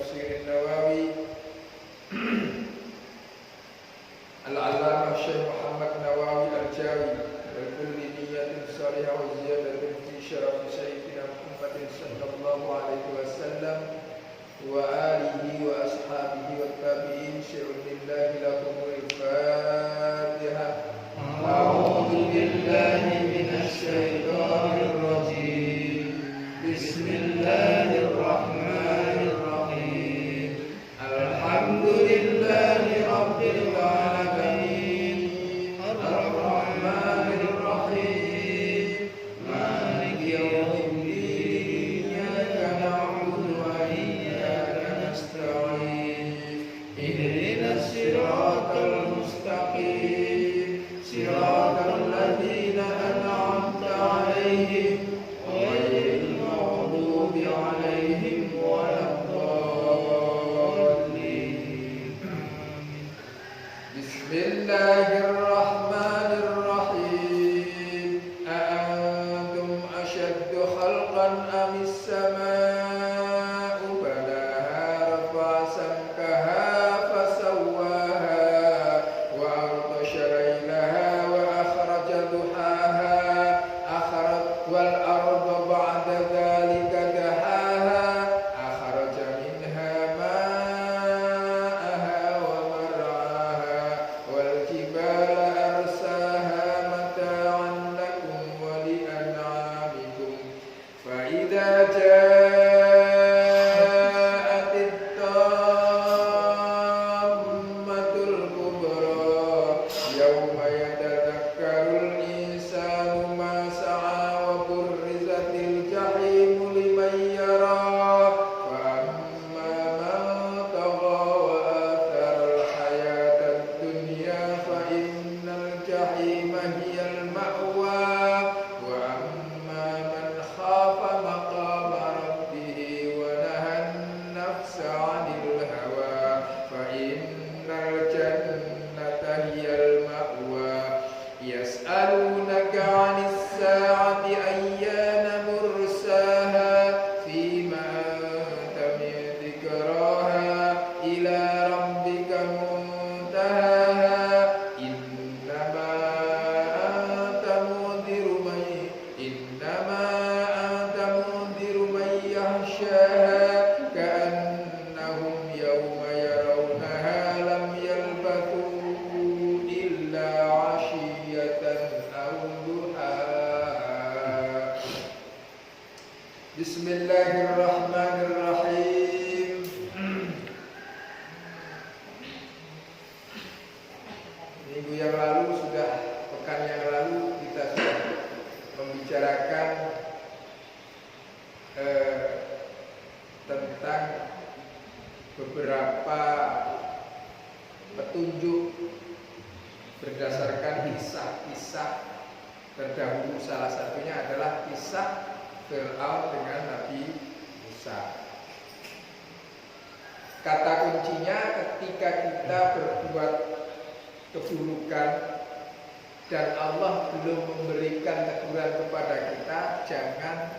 Nasir Nawawi, Al-Allamah Syekh Muhammad Nawawi Al-Jawi, Al-Kulli niyatin salihah wa ziyadatin fi syaraf Sayyidina Muhammadin sallallahu alaihi wasallam wa alihi wa ashabihi wa tabi'in syirun lillahi lakumul Fatihah. A'udzu billahi minasy syaithanir rajim. Bismillahirrahmanirrahim. Alhamdulillahi rabbil alamin. Ar-Rahmanir Rahim. Maliki yaumiddin. Iyyaka na'budu wa iyyaka nasta'in. Ihdinas siratal mustaqim. Siratal ladzina an'amta 'alaihim ghairil maghdubi 'alaihim waladdallin. Bismillahirrahmanirrahim. A'antum ashaddu khalqan amis samaa'u banaha rafa'a samkaha fasawwaha wa aghtasha laylaha wa akhraja duhaha wal arda ba'da dhalika dahaha akhraja minha ma'aha wa mar'aha wal jibala arsaha mata'an lakum wa li'an'amikum fa idza ja'atit tammatul kubra yawma yatadhakkarul insanu ma sa'a wa burrizatil jahimu liman yara fa amma man tagha wa atharal hayatad dunya fa innal jahima hiyal ma'wa wa amma man khafa maqama rabbih wa nahan nafsa 'anil hawa fa innal jannata hiyal ma'wa. Yas'alunaka 'anis sa'ati ayyana mursaha fima anta min dzikraha ila rabbika muntahaha innama anta munziru man yakhshaha ka'annahum yawma yarawnaha lam yalbathu illa 'ashiyatan aw duhaha. Bismillahirrahmanirrahim. Minggu yang lalu pekan yang lalu kita sudah membicarakan tentang beberapa petunjuk berdasarkan kisah-kisah terdahulu. Salah satunya adalah kisah Fir'aun dengan Nabi Musa. Kata kuncinya ketika kita berbuat keburukan dan Allah belum memberikan teguran kepada kita, jangan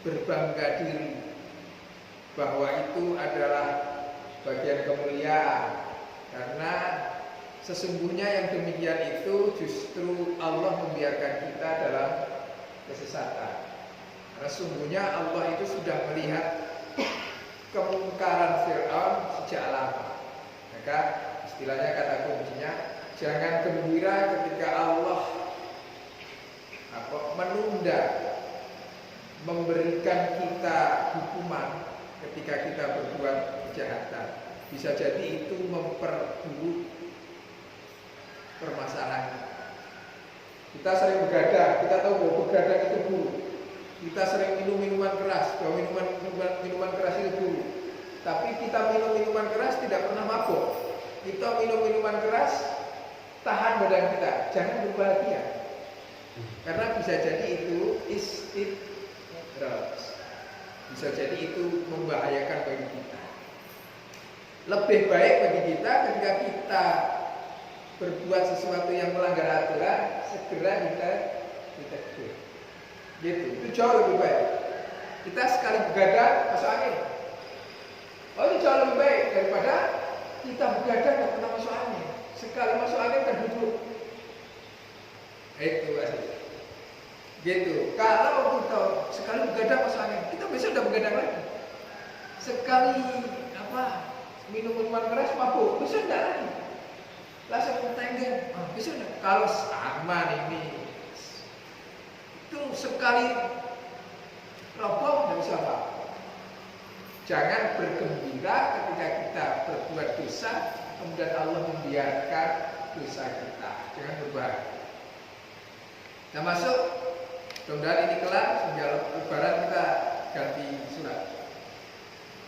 berbangga diri bahwa itu adalah bagian kemuliaan, karena sesungguhnya yang demikian itu justru Allah membiarkan kita dalam kesesatan. Karena sesungguhnya Allah itu sudah melihat kemungkaran Fir'aun sejak lama. Maka istilahnya kata kuncinya, jangan gembira ketika Allah menunda memberikan kita hukuman ketika kita berbuat kejahatan. Bisa jadi itu memperburuk permasalahan. Kita sering begadang, kita tahu bahwa begadang itu buruk. Kita sering minum minuman keras, bahwa minuman keras itu buruk. Tapi kita minum minuman keras tidak pernah mabuk. Kita minum minuman keras, tahan badan kita, jangan berbahagia. Karena bisa jadi itu istidrak. Bisa jadi itu membahayakan bagi kita. Lebih baik bagi kita ketika kita berbuat sesuatu yang melanggar aturan, segera kita ditegur. Gitu, itu jauh lebih baik. Kita sekali begadang masuk angin. Oh, itu jauh lebih baik daripada kita begadang nggak pernah masuk angin. Sekali masuk angin kan duduk. Itu asli. Gitu. Kalau kita sekali begadang masuk angin, kita besok udah begadang lagi. Sekali minum minuman keras mabuk, besok enggak lagi. Langsung tenggen. Besok enggak. Kalau aman ini, itu sekali roboh nggak bisa apa. Jangan bergembira ketika kita berbuat dosa, kemudian Allah membiarkan dosa kita. Jangan berbahagia. Kita masuk, mudah-mudahan ini kelar. Sehingga lebaran kita ganti surat.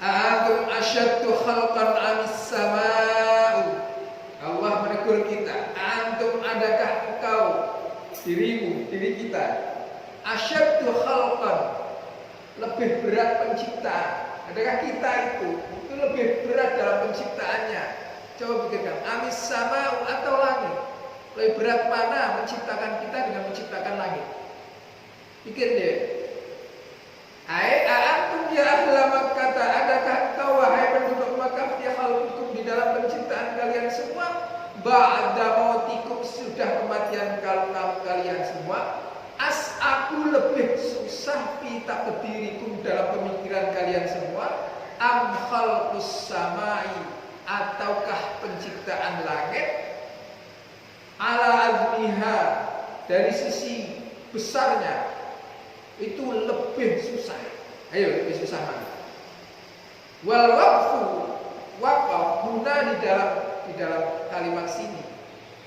A'antum asyaddu khalqan amis sama'u. Allah menegur kita. A'antum adakah engkau, dirimu, diri kita, asyaddu khalqan, lebih berat penciptaan. Adakah kita itu lebih berat dalam penciptaannya? Coba pikirkan, amis sama'u atau langit. Lebih berat mana menciptakan kita dengan menciptakan langit? Pikir deh. A'antum ya ahla Makkah, adakah engkau wahai penduduk Makkah fi khalqikum, di dalam penciptaan kalian semua, ba'da mautikum, sudah kematian kalian semua, aku lebih susah fi taqdirikum, dalam pemikiran kalian semua, am khalqus samai, ataukah penciptaan langit, ala azmiha, dari sisi besarnya itu lebih susah. Ayo, lebih susah mana? Wal waqfu, waqaf guna di dalam kalimat sini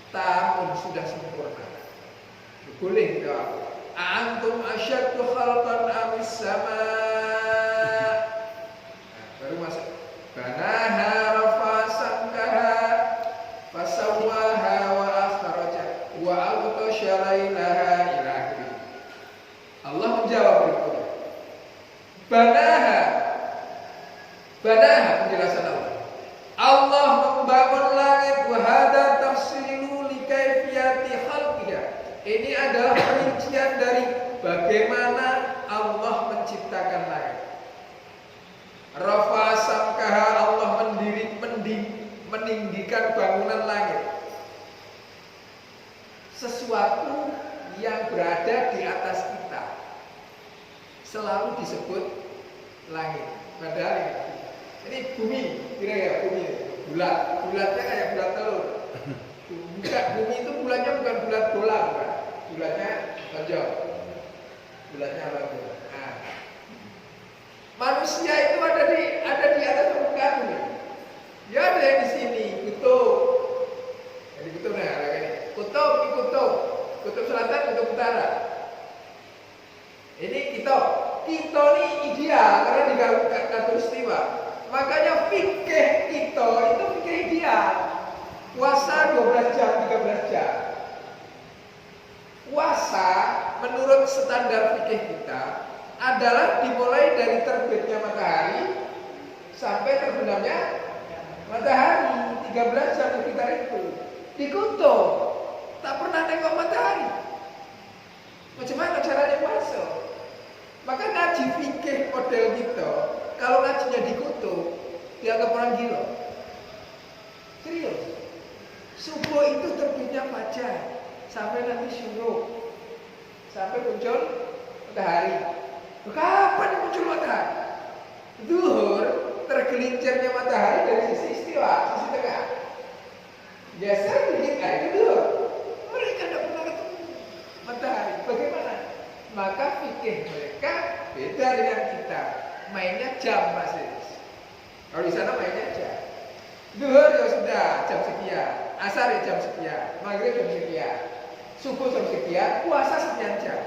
tamun sudah sempurna. Boleh jawab. Antum asyaddu khalqan amis sama. Baru masuk. Banaha rafa sankaha fasawwaha wa akhraja wa aghtasha lailaha ila akhirih. Allah menjawab berikutnya. Banaha, penjelasan Allah. Allah membangun langit, wa hadza tafsilu li kaifiyati khalqiha. Ini adalah perincian dari bagaimana Allah menciptakan langit. Rafa samkaha, Allah meninggikan bangunan langit. Sesuatu yang berada di atas kita selalu disebut langit. Padahal ini bumi, kira-kira bumi, bulatnya kayak bulat telur. Bukan, bumi itu bulatnya bukan bulat bola, bukan. Bulatnya lonjong. Bulatnya lonjong. Nah, manusia itu ada di atas permukaan bumi. Ya ada yang di sini, kutub. Jadi kutub ini. Kutub selatan, kutub utara. Ini kita ini ideal karena di khatulistiwa. Makanya fikih kita itu fikih ideal. Puasa 12 jam, 13 jam. Puasa menurut standar fikih kita adalah dimulai dari terbitnya matahari sampai terbenamnya matahari, 13 jam sekitar itu. Di kutub tak pernah tengok matahari. Macam mana caranya puasa? Maka ngaji fikih model gitu, kalau ngajinya di kutub dianggap orang gila. Serius. Subuh itu terbitnya fajar sampai nanti syuruk, sampai muncul matahari. Kapan muncul matahari? Zuhur tergelincirnya matahari dari sisi istiwa, sisi tengah. Geser dikit itu zuhur. Mereka tidak pernah ketemu matahari. Bagaimana? Maka fikih mereka beda dengan kita. Mainnya jam masih. Kalau di sana mainnya jam. Zuhur ya sudah jam sekian, asar ya jam sekian, maghrib jam sekian, subuh jam sekian, puasa sekian jam.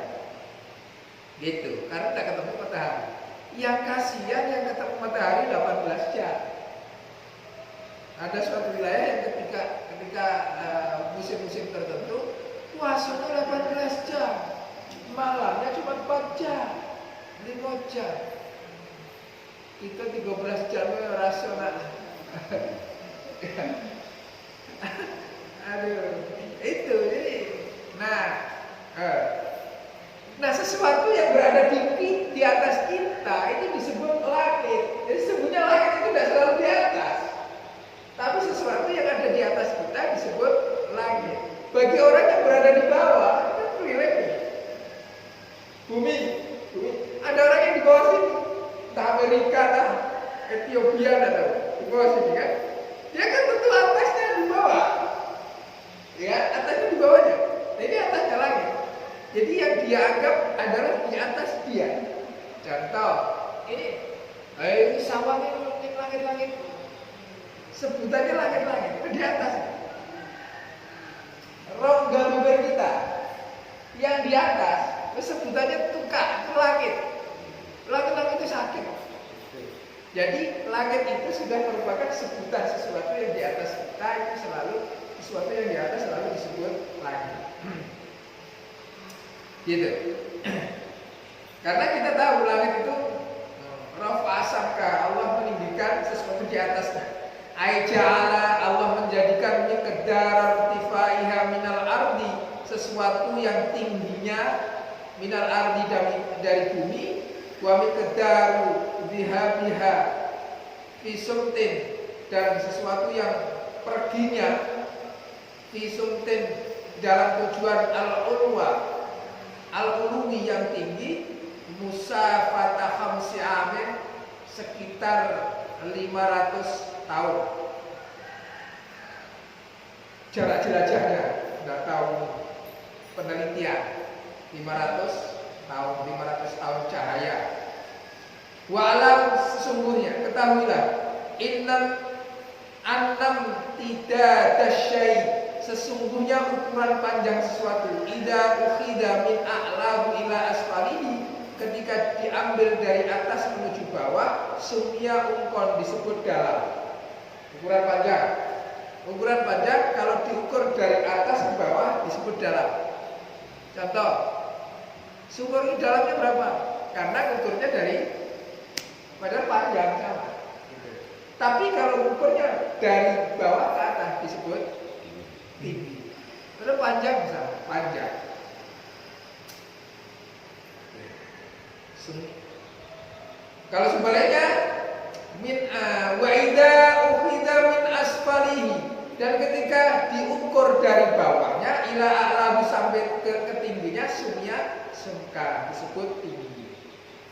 Gitu, karena tidak ketemu matahari. Yang kasihan yang ketemu matahari 18 jam. Ada suatu wilayah yang ketika musim-musim tertentu puasanya 18 jam, malamnya cuma 4 jam, 5 jam. Kita 13 jam rasional. Aduh, itu jadi. Nah, sesuatu yang berada di atas kita itu disebut langit. Jadi sebenarnya langit itu tidak selalu di atas, tapi sesuatu yang ada di atas kita disebut langit. Bagi orang yang berada di bawah, itu privilege. Bumi. Ada orang yang di bawah sini, entah Amerika, entah Ethiopia, atau di bawah sini kan? Dia kan tentu atasnya di bawah, ya atasnya di bawahnya. Nah, ini atasnya langit. Jadi yang dia anggap adalah di atas dia. Contoh, ini sawah ini langit-langit. Sebutannya langit-langit, itu di atas. Rongga bibir kita yang di atas, sebutannya tukak, itu langit. Langit-langit itu sakit. Jadi langit itu sudah merupakan sebutan sesuatu yang di atas kita, itu selalu sesuatu yang di atas selalu disebut langit. Gitu. Karena kita tahu langit itu rafa samka, Allah meninggikan sesuatu di atasnya. Aija'ala, Allah menjadikan miqdar irtifaiha minal ardi, sesuatu yang tingginya minal ardi dari bumi, wa miqdaru dhihabiha fi sumtin, dan sesuatu yang perginya fi sumtin dalam tujuan al-ulwi yang tinggi, musafata khamsi amin, sekitar 500 tahun. Jarak jelajahnya nggak tahu penelitian, 500 tahun cahaya. Wa'alam, sesungguhnya ketahuilah, annam tidak dasyai, sesungguhnya ukuran panjang sesuatu, idza ukhida min a'lahu ila asfalihi, ketika diambil dari atas menuju bawah, sumia ungkon, disebut dalam. Ukuran panjang kalau diukur dari atas ke bawah disebut dalam. Contoh, sumur ini dalamnya berapa? Karena ukurnya dari, padahal panjang sama. Tapi kalau ukurnya dari bawah ke atas disebut tinggi. Padahal panjang sama, panjang. Kalau sebaliknya, wa idza ukhida min asfalihi, dan ketika diukur dari bawahnya ila a'lahu, sampai ke ketingginya, sumka, disebut tinggi.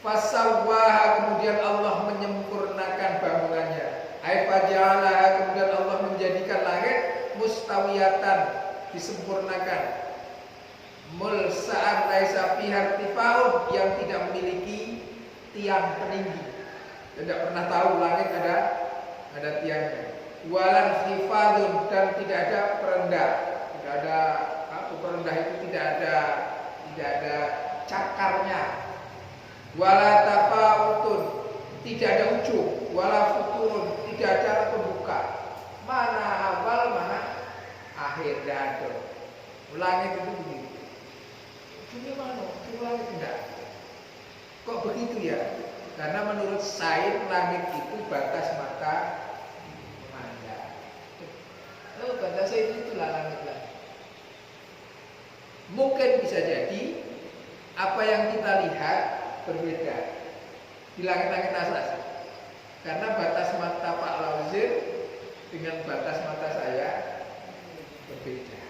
Fasawwaha, kemudian Allah menyempurnakan bangunannya. Ai faja'alaha, kemudian Allah menjadikan langit mustawiyatan, disempurnakan. Mulsa'an laisa fiha irtifaun, yang tidak memiliki tiang peninggi. Tidak pernah tahu langit ada tiangnya. Walan khifadun, dan tidak ada perendah. Tidak ada perendah itu tidak ada cakarnya. Wala tafautun, tidak ada ujung. Wala futurun, tidak ada pembuka. Mana awal, mana akhir, tidak ada. Langit itu begitu. Ujungnya mana? Ujung langit tidak. Kok begitu ya? Karena menurut sains langit itu batas mata memandang. Batas sains itulah langit lah. Mungkin bisa jadi apa yang kita lihat berbeda di langit-langit atas. Karena batas mata Pak Lauzir dengan batas mata saya berbeda.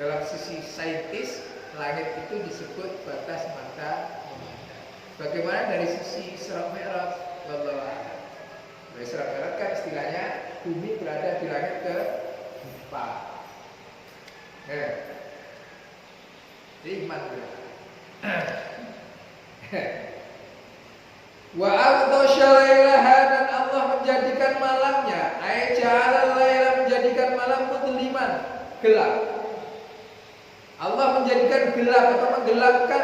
Dalam sisi saintis, langit itu disebut batas mata memandang. Bagaimana dari sisi Isra Mi'raj? Wallahu a'lam. Dari Isra Mi'raj kan istilahnya bumi berada di langit ke-4. Iman berarti. Wa aghdasha lailaha, dan Allah menjadikan malamnya, ay ja'ala laila, menjadikan malam mudliman, gelap. Allah menjadikan gelap atau menggelapkan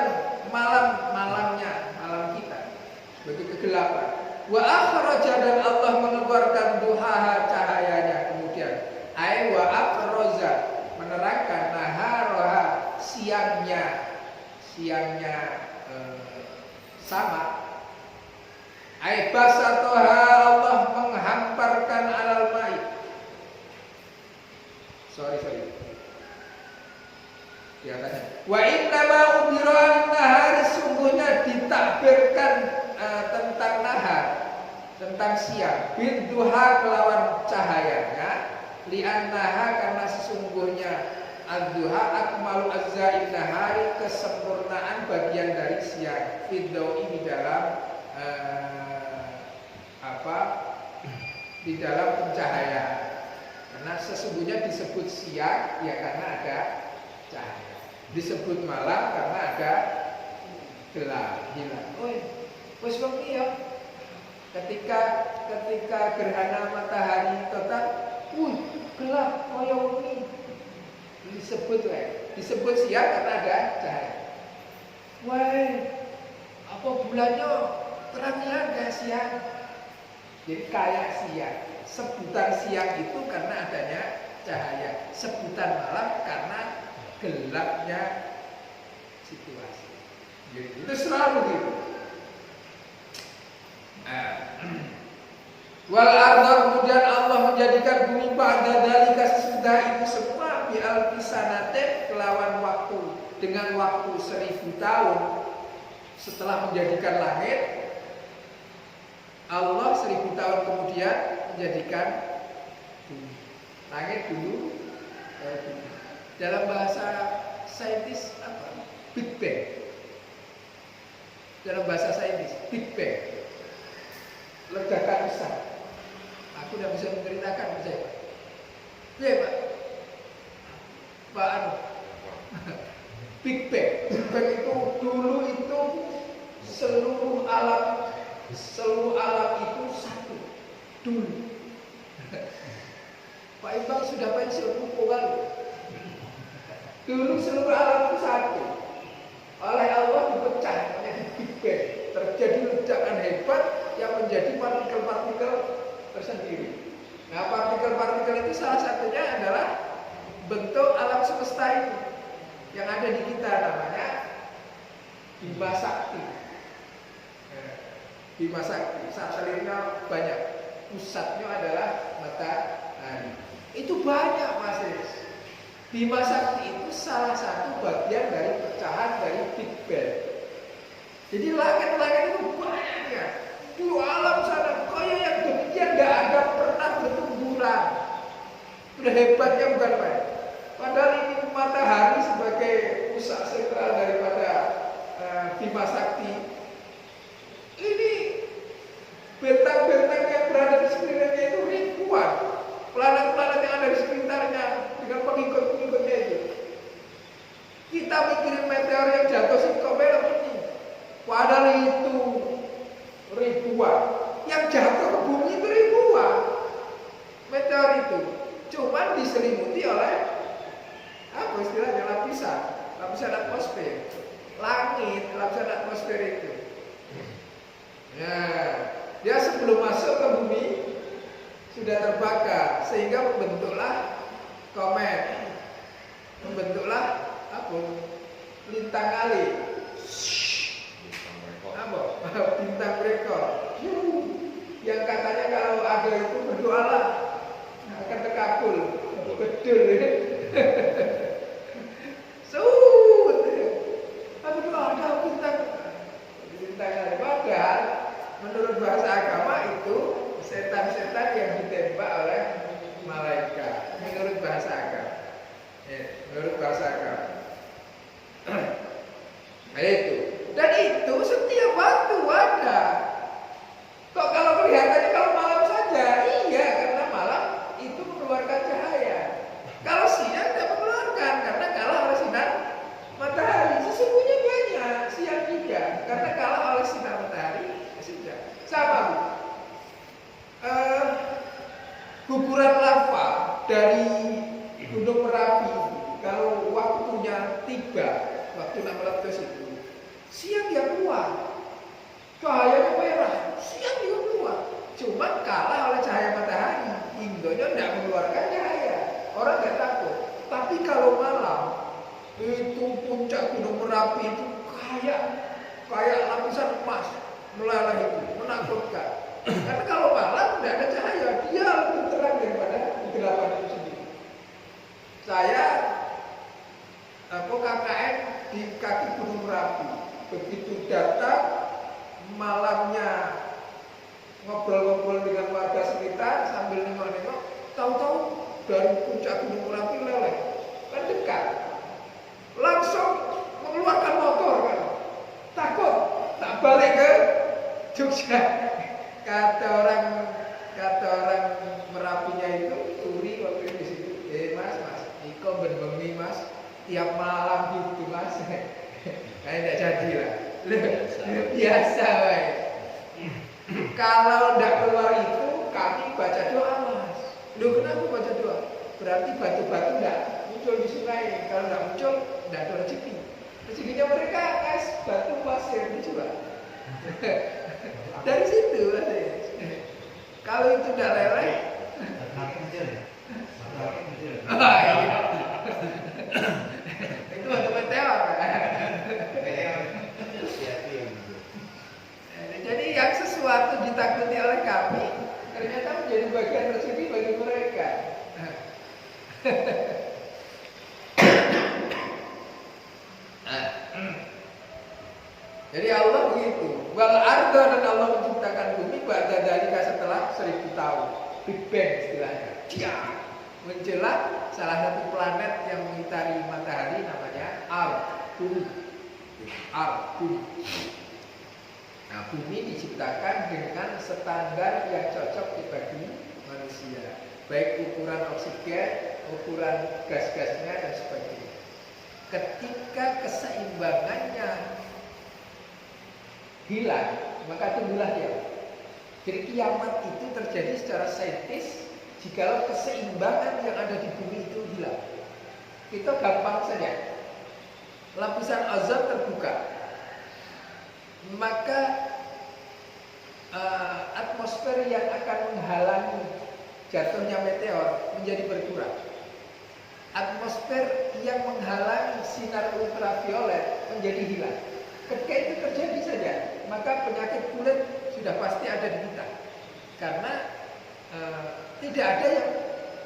malamnya, malam kita, bagi kegelapan. Wa akhraja, dan Allah mengeluarkan duhaha, cahayanya, kemudian ay wa akhraja, menerangkan naharaha, siangnya sama. Ay basatoha, Allah menghamparkan alal ma'i. Sorry. Di atasnya. Wa inna ma ubira an-nahar, sungguhnya ditakbirkan tentang nahar. tentang siang. Bidduha kelawan cahayanya, li'annaha karena sesungguhnya ad-duha akmalu ajza'in nahari, kesempurnaan bagian dari siang. Fiddawi di dalam di dalam pencahayaan. Karena sesungguhnya disebut siang ya karena ada cahaya. Disebut malam karena ada gelap, hilang. Wes wengi ya. Ketika gerhana matahari total, gelap kaya wengi. Disebut siang karena ada cahaya. Apa bulannya terang-terang kayak siang? Jadi kayak siang. Sebutan siang itu karena adanya cahaya. Sebutan malam karena gelapnya situasi. Jadi itu selalu gitu. Wal arda, kemudian Allah menjadikan bumi pada dalika sesudah itu semua bi alfisanatin kelawan waktu, dengan waktu 1000 tahun setelah menjadikan langit. Allah 1000 tahun kemudian menjadikan bumi. Langit dulu bumi. Dalam bahasa saintis apa? Big Bang. Dalam bahasa saintis Big Bang, ledakan besar. Aku tidak bisa menceritakan, saya Pak. Ya Pak. Pak anu. Big Bang. Big Bang itu dulu itu seluruh alam itu satu dulu. Pak Iqbal sudah pensiun kan? Dulu seluruh alam itu satu. Oleh Allah dipecah menjadi Big Bang. Terjadi ledakan hebat yang menjadi partikel-partikel tersendiri. Nah, partikel-partikel itu salah satunya adalah bentuk alam semesta ini yang ada di kita, namanya Bima Sakti. Bima Sakti, satelitnya banyak, pusatnya adalah matahari. Itu banyak Mas Riz. Bima Sakti itu salah satu bagian dari pecahan dari Big Bang. Jadi langit-langit itu banyak ya. Dulu alam sana kaya yang demikian gak ada pernah bertumbuhan. Udah hebatnya bukan main. Padahal ini matahari sebagai pusat sentral daripada Bima Sakti. Ini bentang-bentang yang berada di sekelilingnya itu ribuan. Planet-planet yang ada di sekitarnya dengan pengikut-pengikutnya itu. Kita mikirin meteor yang jatuh sih kok belok ini. Padahal itu ribuan. Yang jatuh ke bumi itu ribuan meteor itu. Cuman diselimuti oleh apa istilahnya, lapisan atmosfer. Langit, lapisan atmosfer itu. Ya, dia sebelum masuk ke bumi sudah terbakar sehingga membentuklah komet, membentuklah apa? Lintang kali. Apa? Bintang berekor. Yang katanya kalau ada itu berdoalah akan terkabul. Betul. Tapi kalau ada bintang kali. Padahal menurut bahasa agama itu setan-setan yang ditembak oleh malaikat. Menurut bahasa agama. Menurut bahasa agama. Nah itu. Dan itu setiap waktu ada. Kok kalau kelihatannya kalau malam saja? Iya, karena malam itu mengeluarkan cahaya. Kalau siang tidak mengeluarkan karena kalah oleh sinar matahari. Sesungguhnya banyak siang juga karena kalah oleh sinar matahari. Sudah sama. Guguran lava dari Gunung Merapi kalau waktunya tiba, waktu nak meletus itu siang dia keluar, cahayanya merah, siang dia keluar. Cuma kalah oleh cahaya matahari. Indonya tidak mengeluarkan cahaya, orang tidak takut. Tapi kalau malam itu puncak Gunung Merapi itu kayak lapisan emas meleleh itu, menakutkan. Karena kalau malam tidak ada cahaya, dia lebih terang daripada kegelapan itu sendiri. Saya KKN di kaki Gunung Merapi. Begitu datang malamnya ngobrol dari puncak Gunung Merapi leleh, kan dekat. Langsung mengeluarkan motor kan, takut tak balik ke Jogja. Kata orang Merapinya itu turi waktu itu di situ. Mas, Iko benbengi mas, tiap malam gitu mas. Kayak tidak jadi lah. Biasa baik. Kalau tidak keluar itu kami baca doa mas. Loh kenapa baca doa? Berarti batu-batu tidak muncul di sungai. Kalau tidak muncul tidak ada rezeki. Rezekinya mereka es batu pasir dijual. Dari situ mas. Kalau itu tidak leleh, itu untuk meteor. Jadi yang sesuatu ditakuti oleh kami ternyata menjadi bagian rezeki bagi mereka. Jadi Allah begitu. Wal arda, dan Allah menciptakan bumi ba'da dzalika setelah 1000 tahun. Big Bang istilahnya. Dia menjelang salah satu planet yang mengitari matahari namanya Bumi. Bumi. Nah, bumi diciptakan dengan standar yang cocok bagi manusia. Baik ukuran oksigen, ukuran gas-gasnya dan sebagainya. Ketika keseimbangannya hilang, maka tumbuhlah kiamat. Jadi kiamat itu terjadi secara saintis jikalau keseimbangan yang ada di bumi itu hilang. Kita gampang saja. Lapisan ozon terbuka, maka atmosfer yang akan menghalangi jatuhnya meteor menjadi berkurang. Atmosfer yang menghalangi sinar ultraviolet menjadi hilang. Ketika itu terjadi saja, maka penyakit kulit sudah pasti ada di kita. Karena tidak ada yang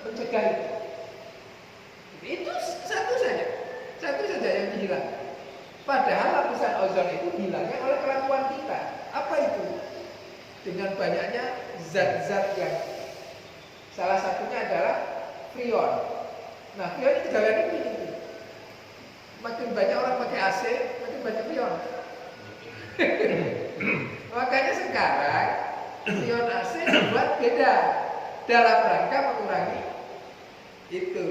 mencegah itu. Itu satu saja yang hilang. Padahal lapisan ozon itu hilangnya oleh kelakuan kita. Apa itu? Dengan banyaknya zat-zat yang salah satunya adalah freon. Nah, freon itu jalannya begini. Makin banyak orang pakai AC, makin banyak freon. Makanya sekarang freon AC dibuat beda dalam rangka mengurangi itu.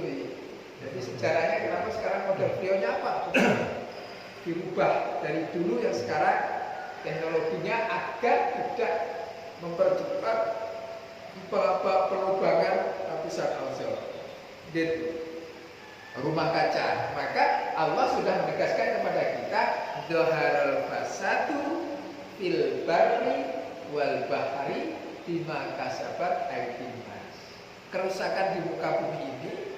Jadi sejarahnya kenapa sekarang model freonnya apa? Dirubah dari dulu yang sekarang teknologinya agar tidak mempercepat pelubangan lapisan ozon. Gitu. Rumah kaca. Maka Allah sudah menegaskan kepada kita dhaharal fasadu fil barri wal bahri bima kasabat aydin nas. Kerusakan di muka bumi ini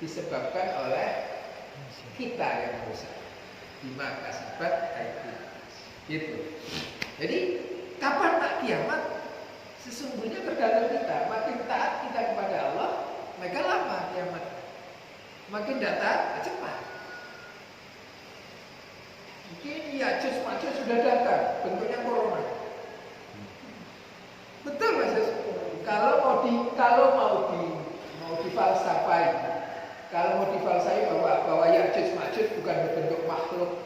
disebabkan oleh kita yang merusak. Bima kasabat aydin nas. Gitu. Jadi kapan tak kiamat? Sesungguhnya tergantung kita. Makin taat kita kepada Allah, maka lama kiamat. Makin tidak taat, cepat. Mungkin Ya'juj Ma'juj sudah datang, bentuknya corona. Betul Mas. Kalau mau difalsafai bahwa Ya'juj Ma'juj bukan berbentuk makhluk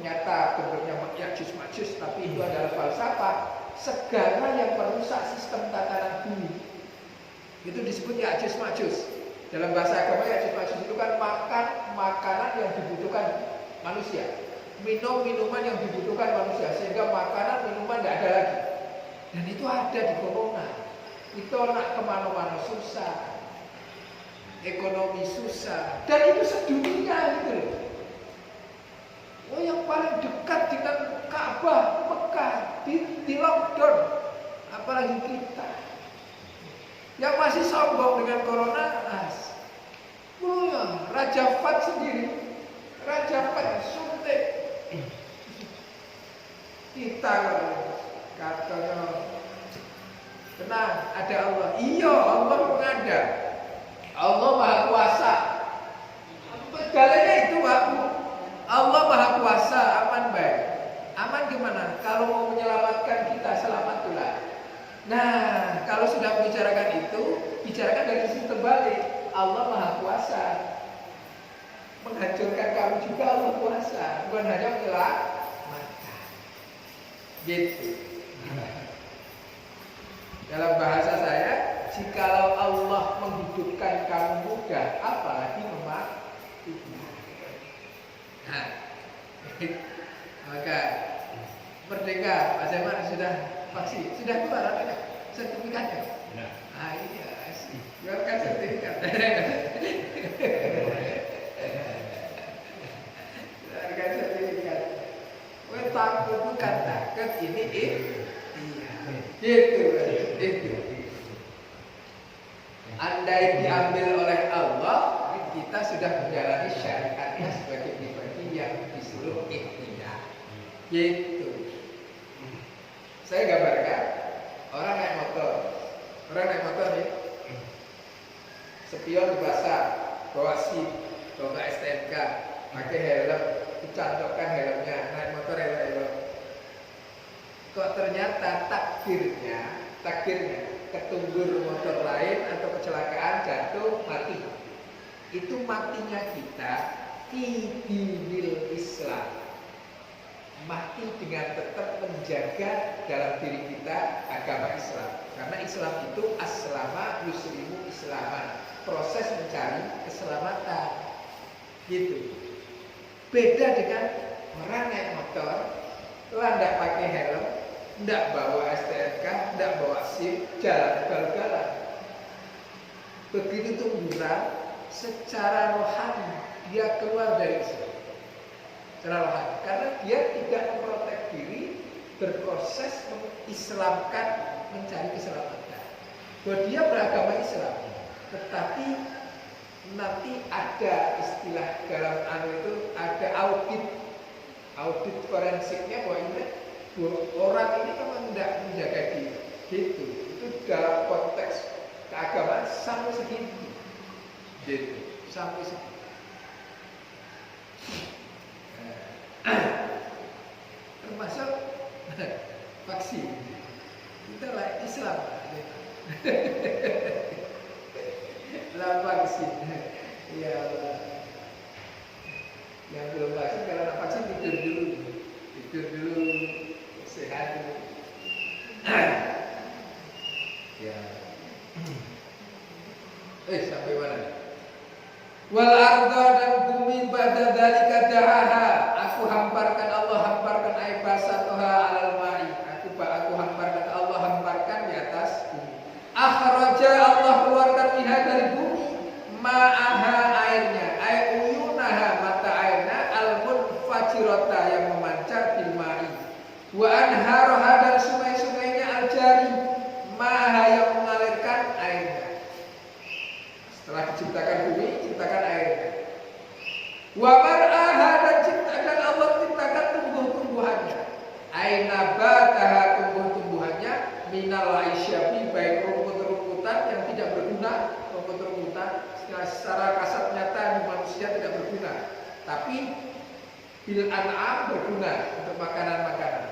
nyata, bentuknya Ya'juj Ma'juj, tapi itu adalah falsafah. Segala yang merusak sistem tatanan bumi itu disebut Ya'juj Ma'juj. Dalam bahasa agama Ya'juj Ma'juj itu kan makan makanan yang dibutuhkan manusia, minum minuman yang dibutuhkan manusia, sehingga makanan minuman tidak ada lagi. Dan itu ada di corona. Itu nak kemana-mana susah, ekonomi susah, dan itu sedunia gitu. Oh, yang paling dekat dengan Ka'bah, Mekah, di lockdown, apalagi kita yang masih sombong dengan corona. Raja Fat sendiri, Raja Fat suntik. Kita katanya tenang, ada Allah. Iya, Allah mengada. Allah Maha Kuasa. Galanya itu aku. Allah Maha Kuasa, aman baik. Aman gimana? Kalau mau menyelamatkan kita, selamat tulah. Nah, kalau sudah membicarakan itu, bicarakan dari sisi terbalik. Allah Maha Kuasa, menghancurkan kamu juga Allah kuasa, bukan hanya menyelamatkan. Gitu. Dalam bahasa saya, jikalau Allah menghidupkan kamu muda, apalagi mematikan. Nah, maka merdeka, Pak Zaman sudah vaksin, sudah keluar ada sertifikatnya. Nah, iya, keluarkan sertifikat. Keluarkan sertifikat. Gue takut bukan takut ini gitu. Andai diambil oleh Allah, kita sudah menjalani syariatnya sebagai pribadi yang disuruh ikhtiar. Gitu. Saya gambarkan orang naik motor nih, spion dipasang, bawa SIM, bawa STNK, pakai helm, dicantokkan helmnya, naik motor helm. Kok ternyata takdirnya ketunggur motor lain atau kecelakaan jatuh mati. Itu matinya kita fi dinil Islam. Mati dengan tetap menjaga dalam diri kita agama Islam. Karena Islam itu aslama yuslimu islaman, proses mencari keselamatan. Gitu. Beda dengan orang naik motor, tidak pakai helm, tidak bawa STNK, tidak bawa SIM, jalan ugal-ugalan. Begitu tungguran, secara rohani dia keluar dari Islam. Secara rohani, karena dia tidak memprotek diri, berproses mengislamkan, mencari keselamatan. Bahwa dia beragama Islam, tetapi nanti ada istilah dalam itu ada audit forensiknya bahwa ini orang ini memang tidak menjaga diri. Gitu. Itu dalam konteks keagamaan sampai segitu. Gitu. Sampai segitu. Termasuk vaksin. Kita lah Islam. Lah vaksin. Ya Allah. Yang belum vaksin kalau nak vaksin tidur dulu, sehat dulu. Ya. Sampai mana? Wal arda dan bumi ba'da dzalika da'aha. Aku hamparkan Allah hamparkan ay basatoha alal ma'i. Aku hamparkan Allah hamparkan di atas bumi. Akhraja Allah keluarkan minha dari bumi ma'aha airnya, ay uyunaha mata airnya al-munfajirata yang memancar bil ma'i. Wa anharaha dan sungai-sungainya al-jari ma'aha yang mengalirkan airnya. Setelah diciptakan bumi, ciptakan airnya. Wa mar'aha dan Allah ciptakan tumbuh-tumbuhannya. Ainabataha tumbuh-tumbuhannya minal aisyabi baik rumput-rumputan yang tidak berguna, rumput-rumputan secara kasat nyata di manusia tidak berguna, tapi bil an'am berguna untuk makanan-makanan.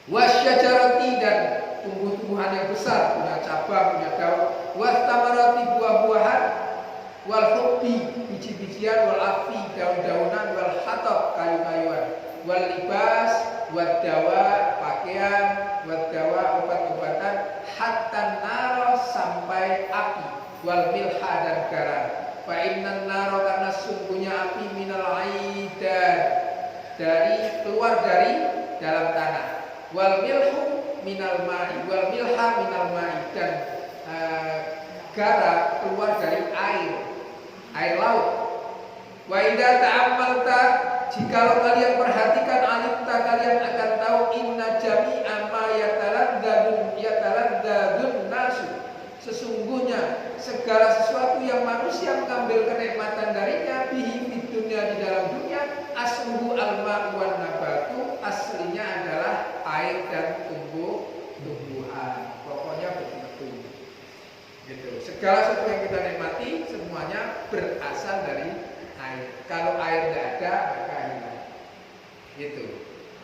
Wasyajarati dan tumbuh-tumbuhan yang besar, punya cabang, punya daun. Wastamarati buah-buahan, wal hubbi biji-bijian, wal afi daun-daunan, wal hatab kayu-kayuan, wal libas, wad dawa pakaian, wad dawa obat-obatan, hatta naro sampai api, wal milha dan garam. Fa innan naro karena sungguhnya api minal aidan dari keluar dari dalam tanah. Wal milhu minal ma'i, wal milha minal ma'i dan garam keluar dari air laut. Wa idza ta'ammalta jikalau kalian perhatikan alimta kalian akan tahu inna jami'a ma yataladdadun nasu. Sesungguhnya segala sesuatu yang manusia mengambil kenikmatan darinya bihi di dunia di dalam dunia asluhu al-ma'u wan nabatu aslinya adalah air dan tumbuh-tumbuhan. Pokoknya betul-betul gitu. Segala sesuatu yang kita nikmati semuanya berasal dari air. Kalau air tidak ada maka hilang. Gitu.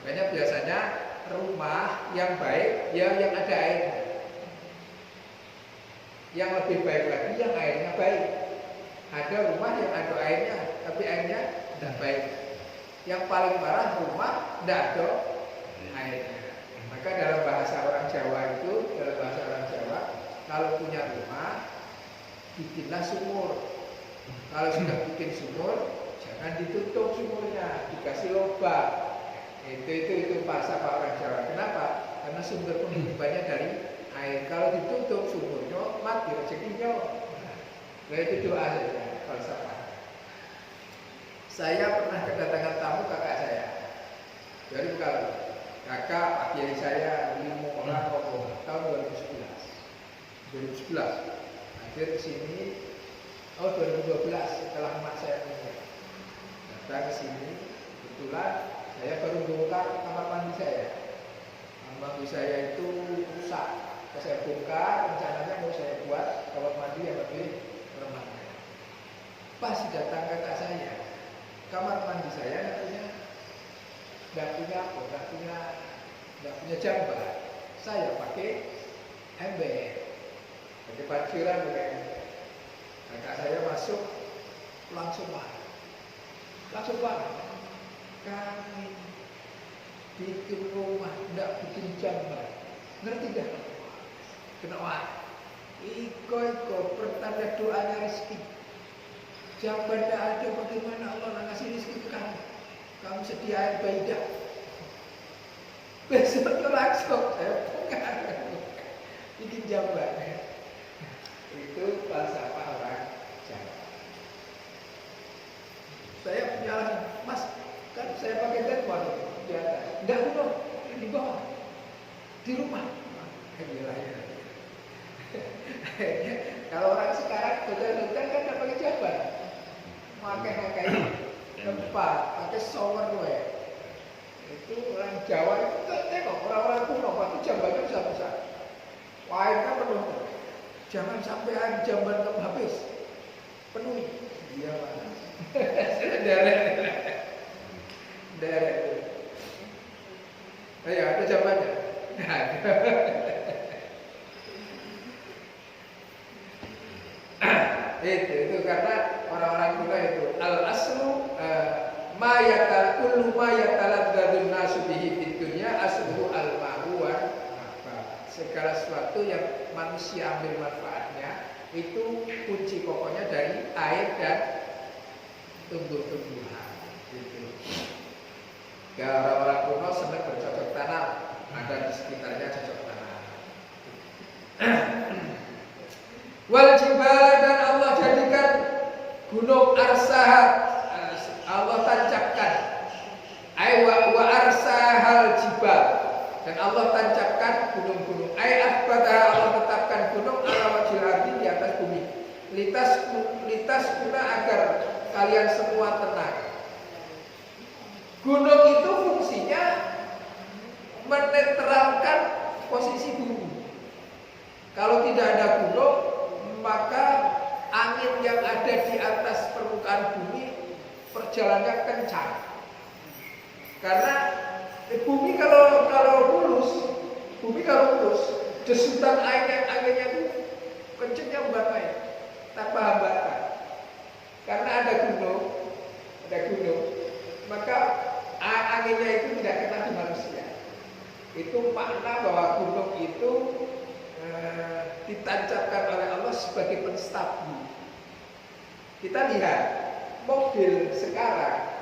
Makanya biasanya rumah yang baik ya yang ada airnya. Yang lebih baik lagi yang airnya baik. Ada rumah yang ada airnya, tapi airnya tidak baik. Yang paling parah rumah tidak ada airnya. Maka dalam bahasa orang Jawa kalau punya rumah bikinlah sumur. Kalau sudah bikin sumur, jangan ditutup sumurnya, dikasih lubang. Itu bahasa orang Jawa. Kenapa? Karena sumber penghidupannya dari air. Kalau ditutup sumurnya, mati rezekinya. Nah itu doa saja, falsafah. Saya pernah kedatangan tamu kakak saya dari Pekalongan. Kakak Pak Kiai saya Limo orang tahun 2011. Hadir ke sini 2012 setelah emak saya meninggal. Datang ke sini, kebetulan saya baru bongkar kamar mandi saya. Kamar mandi saya itu rusak. Saya bongkar, rencananya mau saya buat kamar mandi yang lebih remah. Pas datang kakak saya, kamar mandi saya nggak punya jamban. Saya pakai ember, pakai parkiran begini. Kakak saya masuk langsung marah. Kami bikin rumah nggak bikin jamban, ngerti dah? Kenapa? Iko pertanda doanya rezeki. Jamban tidak ada, bagaimana Allah ngasih rezeki ke kamu? Kamu sediain baidah. Besok langsung saya bikin jamban. Itu falsafah orang Jawa. Saya punya alasan, Mas, kan saya pakai telepon di atas. Enggak kuno, di bawah, di rumah. Kalau orang sekarang hotel kan nggak pakai jamban, pakai tempat, pakai shower gue. Itu orang Jawa itu tengok orang-orang kuno waktu jambannya besar-besar. Wah itu penuh. Jangan sampai air jamban kamu habis, penuhi. Iya Pak. Derek. Ayo ada jambannya. Ada. Itu karena orang-orang kuno itu al aslu kullu ma yataladdadun nasu bihi fid dunya asluhu al ma'u wa segala sesuatu yang manusia ambil manfaatnya itu kunci pokoknya dari air dan tumbuh-tumbuhan gitu. Ya orang-orang kuno senang bercocok tanam, ada di sekitarnya cocok tanam. Wal jibala, dan Allah jadikan gunung arsahat, Allah tancapkan wa arsahal jibal, dan Allah tancapkan gunung-gunung. Asbataha, Allah tetapkan gunung ala wajhil ardi, di atas bumi. Litas guna agar kalian semua tenang. Gunung itu fungsinya menetralkan posisi bumi. Kalau tidak ada gunung, maka angin yang ada di atas permukaan bumi perjalanannya kencang. Karena bumi kalau mulus, desutan anginnya itu kencangnya umpamanya tanpa hambatan. Karena ada gunung, maka anginnya itu tidak kena di manusia. Itu makna bahwa gunung itu ditancapkan oleh Allah sebagai penstabil. Kita lihat mobil sekarang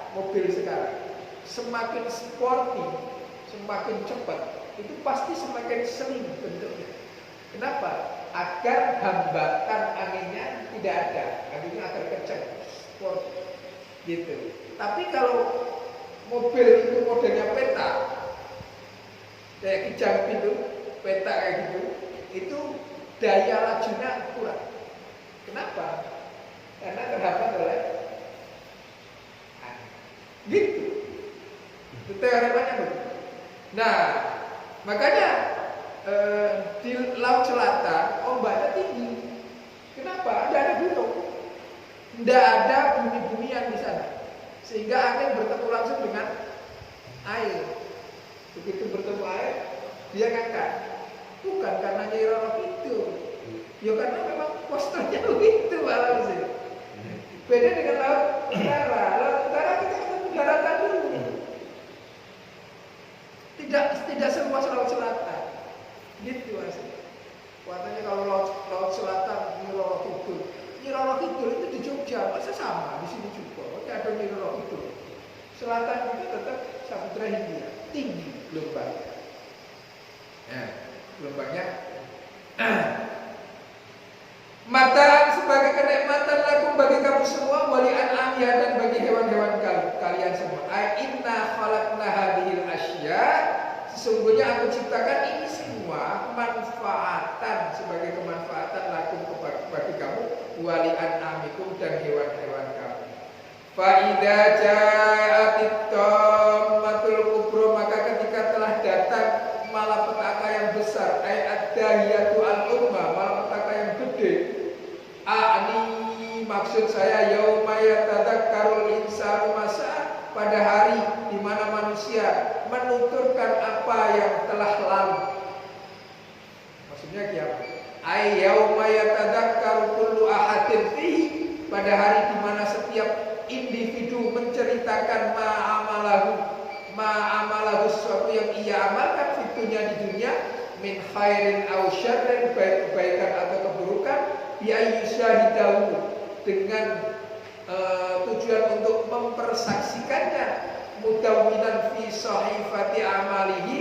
semakin sporty, semakin cepat, itu pasti semakin sering bentuknya. Kenapa? Agar hambatan anginnya tidak ada, anginnya agar kencang, sport, gitu. Tapi kalau mobil itu modelnya peta, kayak kijang itu, peta kayak gitu, itu daya lajunya kurang. Kenapa? Karena terhambat oleh angin. Gitu. Itu teorimanya begitu. Nah, makanya di Laut Selatan ombaknya tinggi. Kenapa? Tidak ada gunung, tidak ada bumi-bumian di sana, sehingga angin bertemu langsung dengan air. Begitu bertemu air, dia ngangkat. Bukan karena Nyi Roro itu, ya karena memang posturnya begitu malam sih. Beda dengan laut utara. Laut utara kita kan daratan dulu. Tidak seluas laut selatan. Gitu Mas. Katanya kalau laut selatan Nyiroro Kidul. Nyiroro Kidul itu di Jogja, masa sama di sini juga. Oke, ada Nyiroro Kidul. Selatan itu tetap Samudra Hindia, tinggi gelombangnya. Nah, gelombangnya mataan sebagai kenikmatan lakum bagi kamu semua, wali an'amya dan bagi hewan-hewan kalian semua. Inna khalaqna hadhil asya, sesungguhnya aku ciptakan ini semua manfaatan sebagai kemanfaatan lakum bagi kamu, wali an'amikum dan hewan-hewan kamu. Fa idza ja'atit tammatul kubra, maka ketika telah datang malapetaka yang besar, ad-dahiyatu al-umma, malapetaka yang gede. Maksud saya yauma yatadzakkarul insanu masa, pada hari di mana manusia menuturkan apa yang telah lalu. Maksudnya kiamat. Yauma yatadzakkaru kullu ahadin fihi, pada hari di mana setiap individu menceritakan ma'amalahu sesuatu yang ia amalkan fitunya di dunia, min khairin aw syarrin, baik kebaikan atau keburukan, biayyusyahidahu, dengan tujuan untuk mempersaksikannya, mudawwinan fi sahifati amalihi,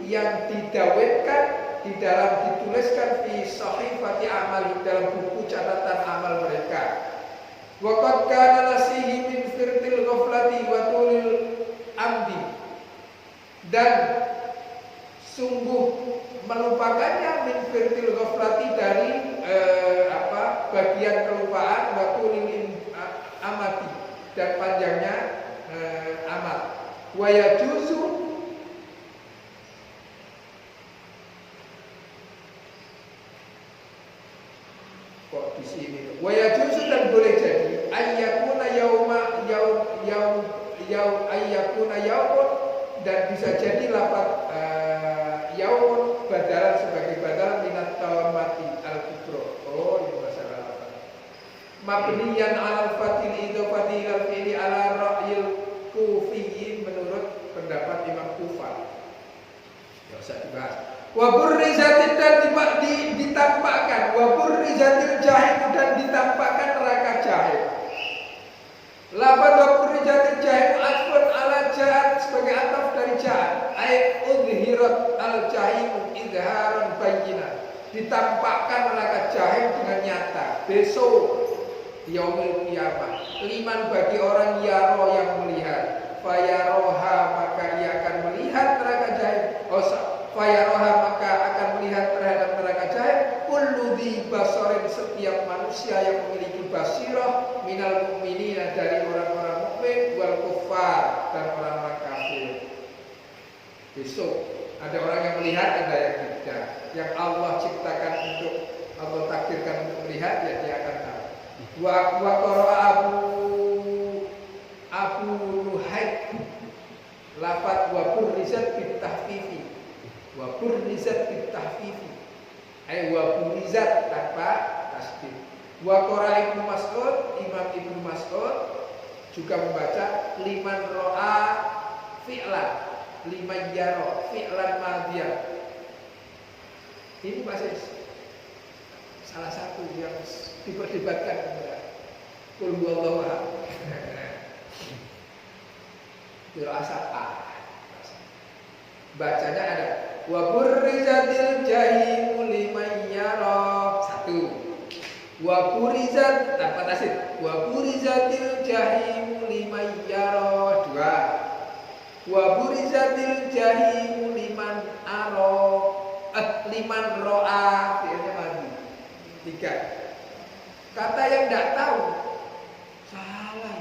yang didawetkan di dalam, dituliskan fi sahifati amalihi, dalam buku catatan amal mereka. Wa qad kana nasihi min firtil ghaflati wa tulil amdi, dan sungguh melupakannya min firtil ghaflati, dari bagian kelupaan, wa tulil amati, dan panjangnya amat. Wa yajuzu, kok di sini, wa yajuzu, dan boleh jadi ayyakuna ayyakuna yaumun, dan bisa jadi lafaz yaumun badalan sebagai badalan minat tawamati al-kubro. Oh, ini masalah lafaz. Mabniyan alal fatil idhofati ilal fi'li ala ra'yil kufiyyin, menurut pendapat Imam Kufah. Ya usah dibahas. Wa burrizatil, dan ditampakkan, wa burrizatil jahim, dan ditampakkan neraka jahim. Lafaz wa burrizatil jahim atfun ala jahat, sebagai ataf dari jahat. Ay udhirat al jahim idharan bayyina, ditampakkan neraka jahim dengan nyata besok yaumil qiyamah. Liman, bagi orang yaro, yang melihat, fayaroha, maka ia akan melihat neraka jahim. Fayaroha, maka akan melihat terhadap neraka jahim. Kullu dhi basarin, setiap manusia yang memiliki basirah, minal mu'minina, dari orang-orang mukmin, wal kuffar, dan orang-orang kafir. Besok ada orang yang melihat, ada yang tidak. Yang Allah ciptakan untuk, Allah takdirkan untuk melihat, ya dia akan tahu. Wa qara'a Abu Nuhaib lafaz wa burrizat bit tahfifi, wa burrizat bit tahfifi, wa burrizat tanpa tasdid. Wa qara'a Ibnu Mas'ud, Imam Ibnu Mas'ud juga membaca liman ro'a fi'lan, liman yaro fi'lan madhiyah. Ini bahasa salah satu yang diperdebatkan. Qul huwallahu ahad. Qiraat sab'ah. Bacanya ada wa burrizatil jahimu liman yara, satu. Wa burizat tanpa tasdid, wa burizatil jahimu liman yara, dua. Wa burizatil jahimu liman liman ro'a, fi'ilnya madi, tiga. Kata yang tidak tahu salah.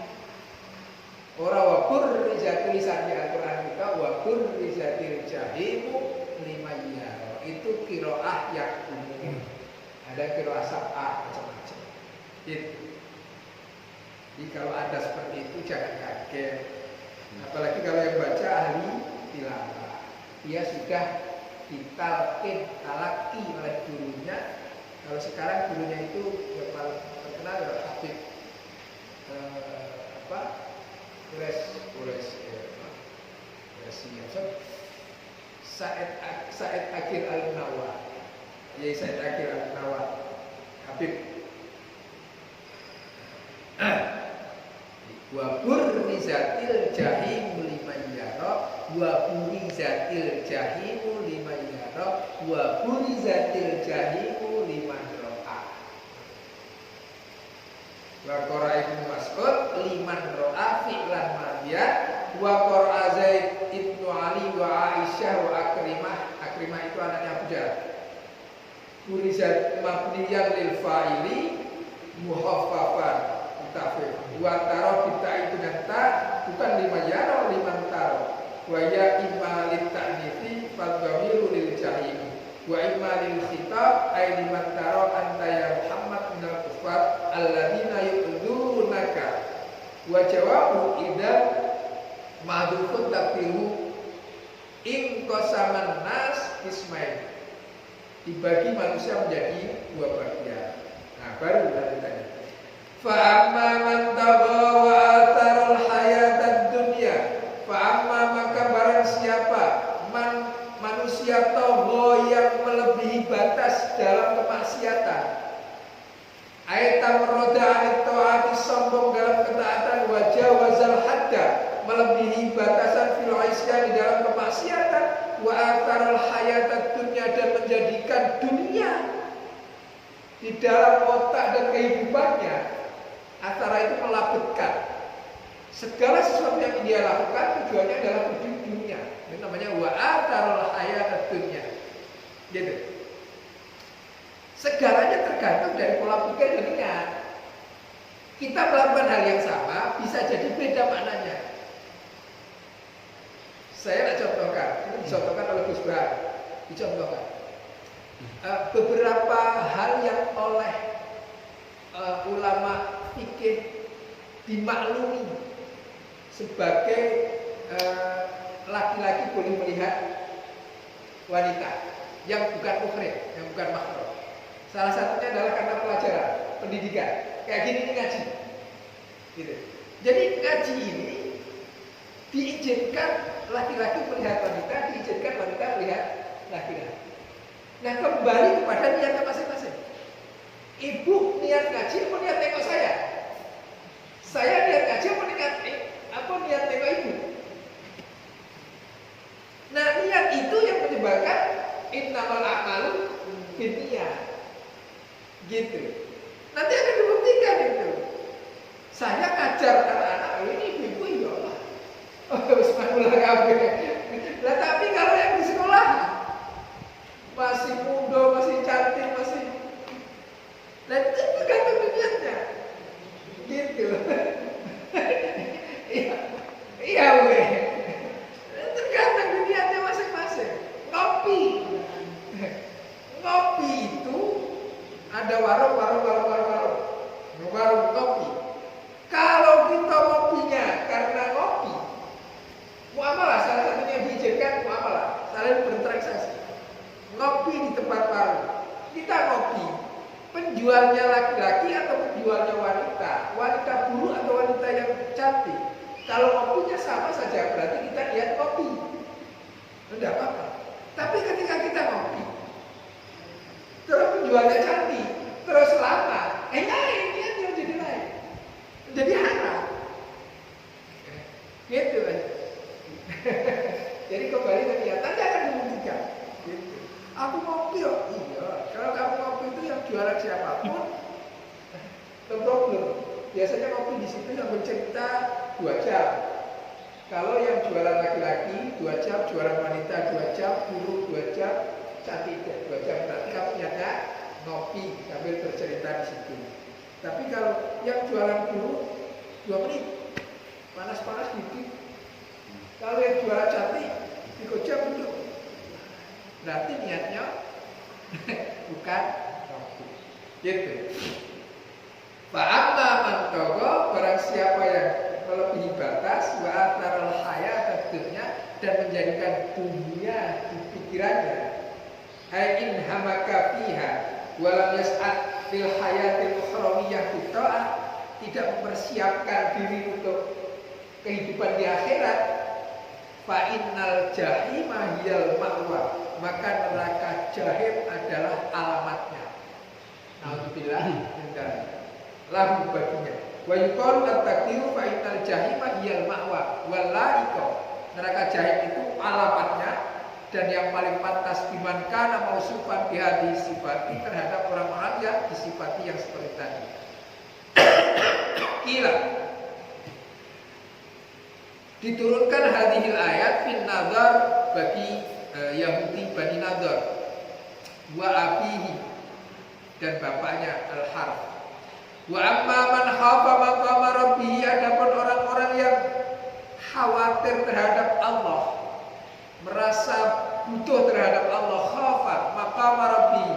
Orang wa burrizat, tulisan di Al-Quran kita wa burrizatil jahimu liman yara, itu qiraah yang umum. Ada qiraah sab'ah macam-macam. Gitu. Jadi kalau ada seperti itu jangan kaget. Apalagi kalau yang baca ahli tilawah, dia sudah ditalqin, talaki oleh gurunya. Kalau sekarang gurunya itu Said Akil Al-Nawa. Ya Said Akil Al-Nawa. Habib. Wa burrizatil jahim liman yara wa burrizatil jahim liman yara wa burrizatil jahim liman ra'a. Wa qara Ibnu Mas'ud liman ra'a fi'lan madiyah wa qara Zaid Ibnu Ali wa Aisyah wa Akrimah itu anaknya Abu Jahal. Burizat mabniyan lil fa'ili muhaffafan tafsir wa taro kita itu nanta bukan lima yaro liman taro wa ya imma lit ta'nifi fal dhamiru lil jahim wa imma lil khitab ay liman taro anta ya Muhammad minal kufar alladziina yu'dzunaka wa jawabu idzal mahdhufun taqdiru in qasaman nas ismail, dibagi manusia menjadi dua bagian. Nah, baru lanjutannya. Fa amma man tagha wa atharal hayatad dunya, fa amma maka barang siapa manusia tagha yang melebihi batas dalam kemaksiatan, aitam roda anit taati sombong dalam ketaatan, wajah wazal hadda melebihi batasan fil isyan di dalam kemaksiatan, wa atharal hayatad dunya dan menjadikan dunia di dalam otak dan kehidupannya. Athara itu melabetkan segala sesuatu yang dia lakukan tujuannya adalah hidup dunia. Itu namanya wa atharul hayatad dunya. Gitu. Segalanya tergantung dari pola pikir dan niat. Kita melakukan hal yang sama bisa jadi beda maknanya. Saya nak contohkan, ini dicontohkan oleh Gus Bran. Dicontohkan beberapa hal yang oleh ulama fikih dimaklumi sebagai laki-laki boleh melihat wanita yang bukan muhrim, yang bukan mahram. Salah satunya adalah karena pelajaran, pendidikan. Kayak gini ini ngaji. Gitu. Jadi ngaji ini diizinkan laki-laki melihat wanita, diizinkan wanita melihat laki-laki. Nah, kembali kepada niatnya masing-masing. Ibu niat ngaji apa niat tengok saya? Saya niat ngaji apa niat tengok ibu? Nah, niat itu yang menyebabkan innamal a'malu binniyat. Gitu. Nanti akan dibuktikan itu. Saya ngajar anak-anak ini ibu-ibu iyalah. Oh, bismillah kabeh. Lah tapi kalau yang di sekolah masih muda, masih cantik, masih nah itu tergantung niatnya. Gitu. Iya weh. Tergantung niatnya masing-masing. Ngopi itu ada warung kopi. Kalau kita ngopinya karena ngopi, muamalah salah satunya yang diizinkan muamalah, saling bertransaksi. Ngopi di tempat warung, kita ngopi. Penjualnya laki-laki atau penjualnya wanita buruk atau wanita yang cantik. Kalau ngopinya sama saja berarti kita lihat kopi, tidak apa-apa. Tapi ketika kita ngopi, terus penjualnya cantik, terus lama, lain niatnya jadi lain, jadi haram. Gitu kan? Jadi kembali ke niat, nanti akan dibuktikan. Gitu. Aku ngopi kok, iya. Kalau kamu ngopi itu yang jualan siapapun, no problem. Biasanya ngopi di situ yang bercerita 2 jam. Kalau yang jualan laki-laki 2 jam, jualan wanita 2 jam, guru 2 jam, cantik 2 jam. Berarti kamu nyata ngopi sambil bercerita di situ. Tapi kalau yang jualan guru 2 menit, panas-panas dikit. Kalau yang jualan cantik 3 jam duduk. Berarti niatnya bukan ngopi. Gitu. Fa'amma man tagha, barang siapa yang melebihi batas, wa atharal hayatad dunya, dan menjadikan dunia di pikirannya, ai in hamaka fiha wa lam yas'ad fil hayatil ukhrawiyah bitta'ah, tidak mempersiapkan diri untuk kehidupan di akhirat, fa innal jahima hiyal ma'wa, maka neraka jahim adalah alamatnya. Nauzubillah min dzalik. Lahu baginya. Wa yuqalu at-taqdiru fa innal jahima hiyal ma'wa wal la'iqa. Neraka jahim itu alamatnya, dan yang paling pantas biman kana mausufan bihadhi sifati, terhadap orang-orang yang disifati yang seperti tadi. Kila diturunkan hadhil ayat fin nazar bagi Yahudi Bani Nadar wa abihi, dan bapaknya Al-Harth. Wa amma man khafa maqama rabbih, adapun orang-orang yang khawatir terhadap Allah, merasa butuh terhadap Allah, khafa maqama rabbih,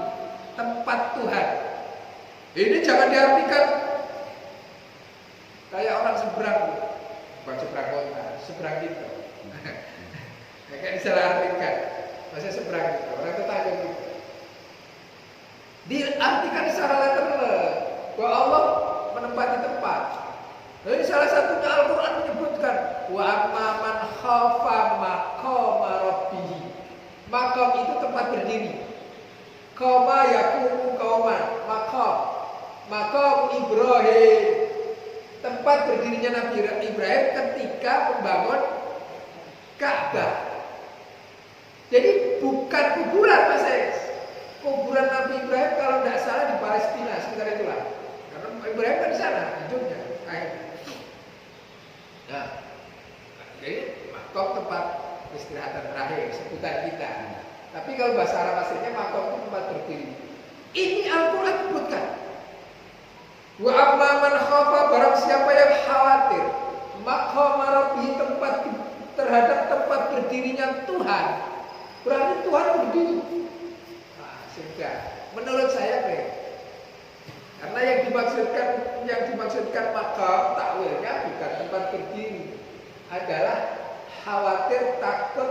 tempat Tuhan. Ini jangan diartikan kayak orang seberang, bukan seberang kota, seberang gitu. Kayak disalah artikan, masa seberang gitu, orang itu tanya gitu. Diartikan secara literal bahwa Allah menempati tempat. Jadi salah satunya Al-Quran menyebutkan wa amma man khafa maqama rabbih. Maqam itu tempat berdiri. Qama yaqumu qauman, maqam Ibrahim, tempat berdirinya Nabi Ibrahim ketika membangun Ka'bah. Jadi bukan kuburan, Mas Eks. Kuburan Nabi Ibrahim kalau tidak salah di Palestina, sekitar itulah. Karena Ibrahim kan di sana hidupnya. Nah, jadi makom tempat istirahatan terakhir, sebutan kita. Tapi kalau bahasa Arab aslinya makom itu tempat berdiri. Ini Al-Quran sebutkan. Wa amma man khafa, barang siapa yang khawatir maqama rabbih, tempat terhadap tempat berdirinya Tuhan. Berarti Tuhan berdiri. Nah, sehingga menurut saya karena yang dimaksudkan maqam takwilnya bukan tempat berdiri, adalah khawatir takut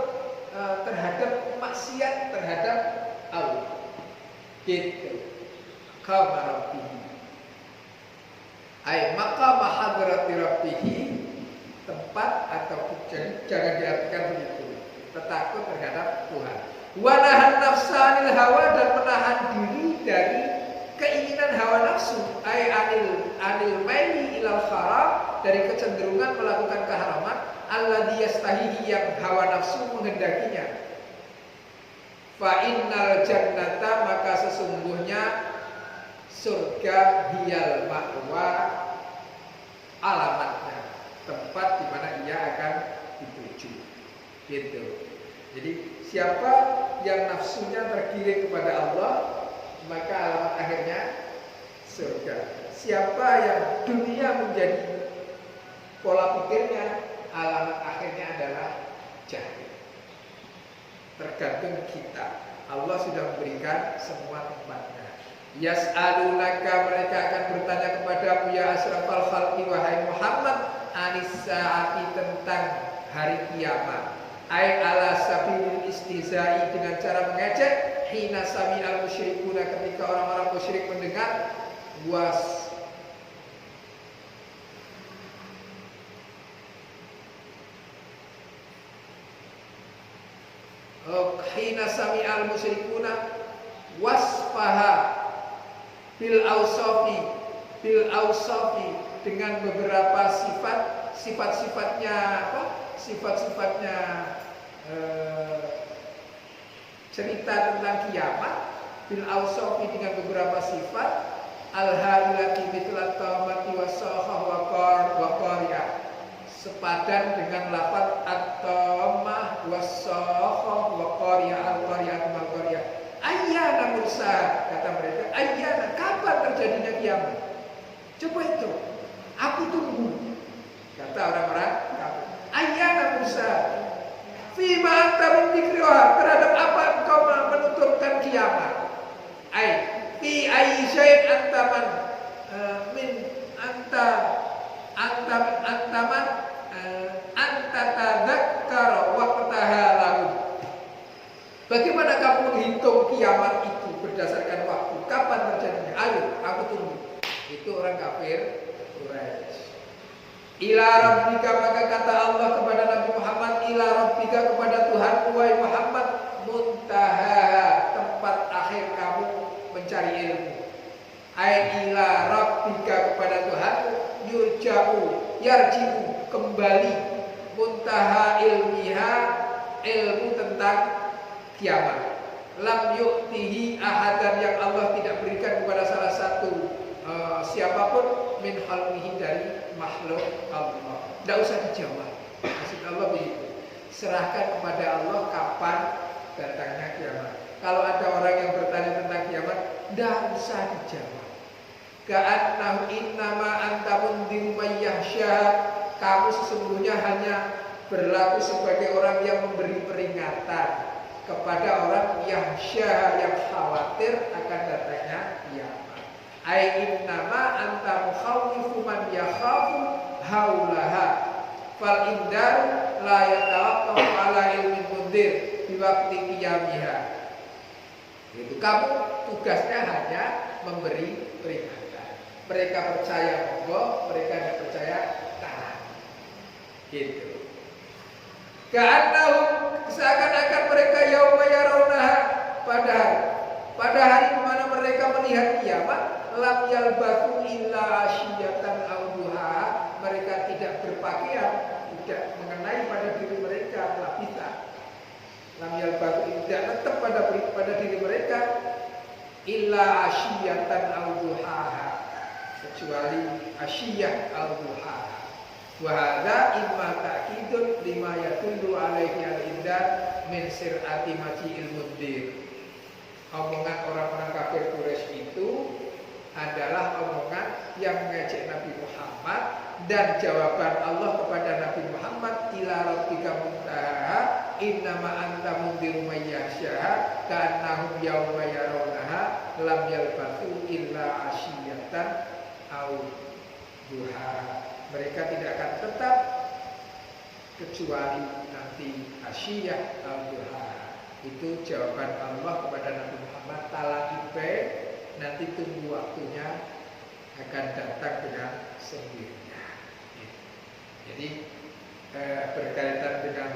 terhadap maksiat terhadap Allah. Gitu. Maqama rabbih. Ai maqam hadrati rabbih, tempat atau jangan diartikan begitu. Takut terhadap Tuhan. Wa nahan nafsanil hawa, dan menahan diri dari keinginan hawa nafsu, ai anil maili ilal haram, dari kecenderungan melakukan keharaman, alladzi yastahihi, yang hawa nafsu menghendakinya. Fa innal jannata, maka sesungguhnya surga hiyal ma'wa, alamatnya, tempat di mana ia akan dituju. Gitu. Jadi siapa yang nafsunya tergiring kepada Allah, maka alamat akhirnya surga. Siapa yang dunia menjadi pola pikirnya, alamat akhirnya adalah jahannam. Tergantung kita. Allah sudah memberikan semua tempatnya. Yas'alunaka, mereka akan bertanya kepadamu ya asyrafal khalqi, wahai Muhammad, anis saati, tentang hari kiamat. Ai ala sabilil istihza'i, dengan cara mengejek. Hina sami'al musyrikuna, ketika orang-orang musyrik mendengar. Hina sami'al musyrikuna wasfaha bil ausafi, dengan beberapa sifat-sifatnya apa? Sifat-sifatnya cerita tentang kiamat, bil ausafi, dengan beberapa sifat, al-hailati mitlat taumati wasohah wa qariyah, sepadan dengan lafaz at-taumah wasohah wa qariyah, al-qariyah al-qariyah. Ayyana mursa, kata mereka, ayyana, kapan terjadinya kiamat? Coba itu, aku tunggu, kata orang-orang kafir. Ayyana mursa, fima anta min dzikriha, terhadap apa engkau menuturkan kiamat? Ai fi ayyi syai'in anta man min anta man anta tadzakkara waqtaha lahum. Bagaimana kamu menghitung kiamat itu berdasarkan waktu? Kapan terjadinya? Ayo, aku tunggu. Itu orang kafir Quraisy. Ila rabbika, maka kata Allah kepada Nabi Muhammad, ila rabbika, kepada Tuhanmu wahai Muhammad, muntaha, tempat akhir kamu mencari ilmu. Ai ila rabbika, kepada Tuhanmu, yurja'u, yarji'u, kembali, muntaha ilmiha, ilmu tentang kiamat. Lam yu'tihi ahadan, yang Allah tidak berikan kepada salah satu siapapun min khalqihi, dari makhluk Allah. Tidak usah dijawab. Maksud Allah begitu. Serahkan kepada Allah kapan datangnya kiamat. Kalau ada orang yang bertanya tentang kiamat, tidak usah dijawab. Ka'annahu innama anta mundhiru may yakhsha, kamu sesungguhnya hanya berlaku sebagai orang yang memberi peringatan kepada orang yang syah, yang khawatir akan datangnya kiamat. Ai innama anta mukhawwifu man yakhafu haulaha fal indar la yatawaqqaf ala ilmin mundhir bi waqti qiyamiha. Itu kamu tugasnya hanya memberi peringatan. Mereka percaya monggo, mereka tidak percaya tahan. Gitu. Ka'annahum, seakan-akan mereka yauma yarawnaha, pada hari di mana mereka melihat kiamat, lam yalbathu illa asyiyatan aw duha, mereka tidak berpakaian, tidak mengenai pada diri mereka lapisan. Lam yalbathu, tidak tetap pada diri mereka illa asyiyatan aw duha, kecuali asyiyah aw duha. Wa hadza imma ta'kidun lima yadullu alaihi al-indar min sir'ati maji'il mundhir. Omongan orang-orang kafir Quraisy itu adalah omongan yang mengejek Nabi Muhammad, dan jawaban Allah kepada Nabi Muhammad, ila rabbika muntaha innama anta mundhiru may yakhsha ka'annahum yawma yarawnaha lam yalbathu illa asyiyatan aw duha. Mereka tidak akan tetap kecuali nanti asyiyah atau duha. Itu jawaban Allah kepada Nabi Muhammad, talaqibe, nanti tunggu waktunya akan datang dengan sendirinya. Jadi berkaitan dengan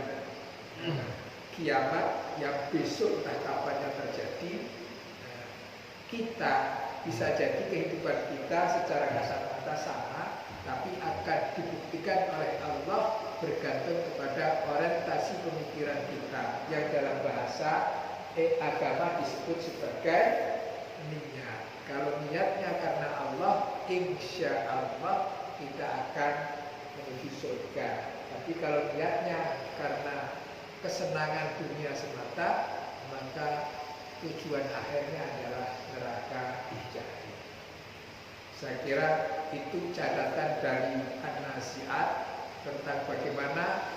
kiamat yang besok entah kapannya terjadi, kita bisa jadi kehidupan kita secara kasat mata sama, tapi akan dibuktikan oleh Allah bergantung kepada orientasi pemikiran kita, yang dalam bahasa agama disebut sebagai niat. Kalau niatnya karena Allah, insya Allah kita akan menuju surga. Tapi kalau niatnya karena kesenangan dunia semata, maka tujuan akhirnya adalah neraka jahannam. Saya kira itu catatan dari An-Nasi'at tentang bagaimana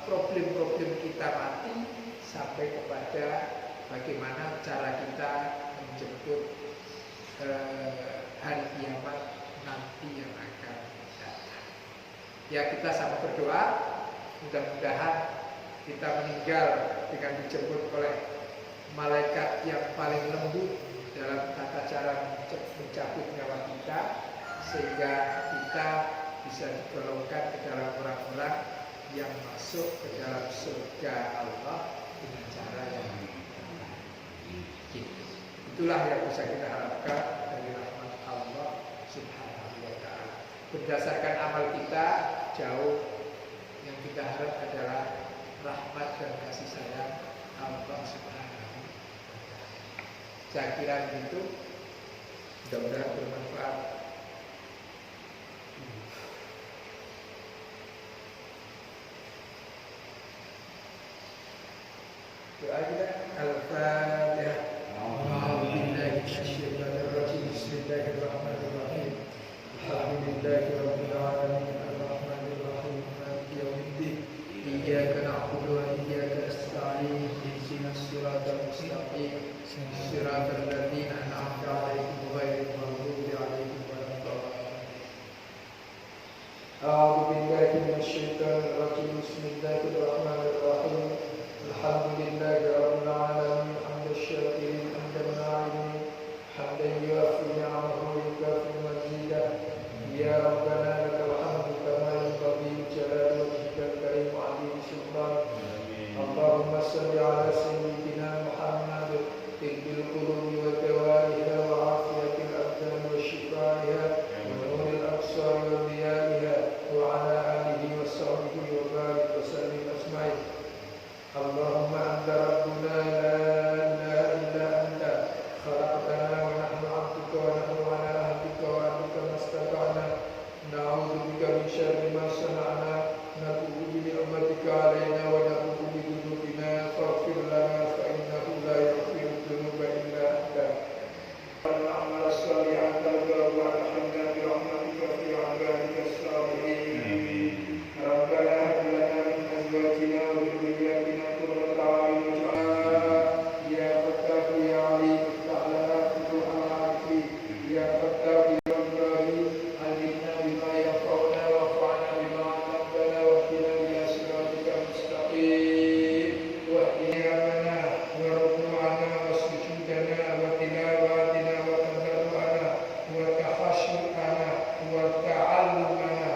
problem-problem kita mati sampai kepada bagaimana cara kita menjemput hari kiamat nanti yang akan datang. Ya, kita sama berdoa, mudah-mudahan kita meninggal dengan dijemput oleh malaikat yang paling lembut dalam tata cara mencabut nyawa kita, sehingga kita bisa digolongkan ke dalam orang-orang yang masuk ke dalam surga Allah dengan cara yang gitu. Itulah yang bisa kita harapkan dari rahmat Allah Subhanahu wa ta'ala. Berdasarkan amal kita, jauh yang kita harap adalah rahmat dan kasih sayang Allah Subhanahu wa ta'ala. Saya kira begitu. Mudah-mudahan bermanfaat. Doa kita Al-Fatihah. A'udzubillahi minasyaitonir rajim. Bismillahirrahmanirrahim. Alhamdulillahirabbil alamin arrahmanir rahim maliki yaumiddin. Iyyaka na'budu wa iyyaka nasta'in. Ihdinas siratal mustaqim. Siratal ladzina an'amta 'alaihim ghairil maghdubi 'alaihim waladdallin. A'udzubillahi minasyaitonir rajim. Bismillahirrahmanirrahim. Alhamdulillahi rabbil alamin hamdan syakirin hamdan na'imin hamdan yuafi ni'amahu wa yukafi mazidah. Ya Rabbana lakal hamdu kama tasyrifana wa ta'allumana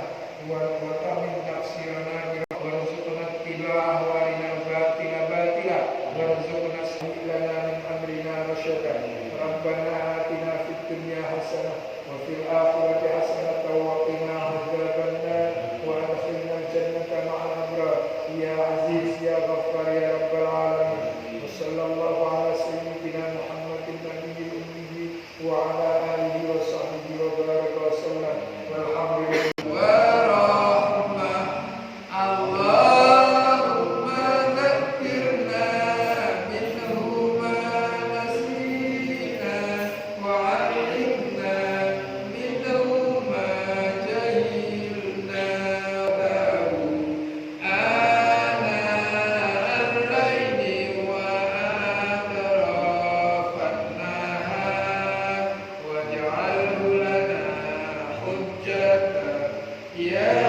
wa tamin tafsirana warzuqna ittiba'ah wa arina batila batila warzuqna sabilana min amrina rasyada rabbana atina fid dunya hasanah wa fil akhirati hasanah wa qina adzabannar wa adkhilna al-jannata ma'al abrar ya aziz ya ghaffar ya rabbal alamin wa sallallahu ala sayyidina Muhammadin nabiyil ummi wa ala alihi wa sahbihi wa baraka wa sallam walhamdulillah Yeah.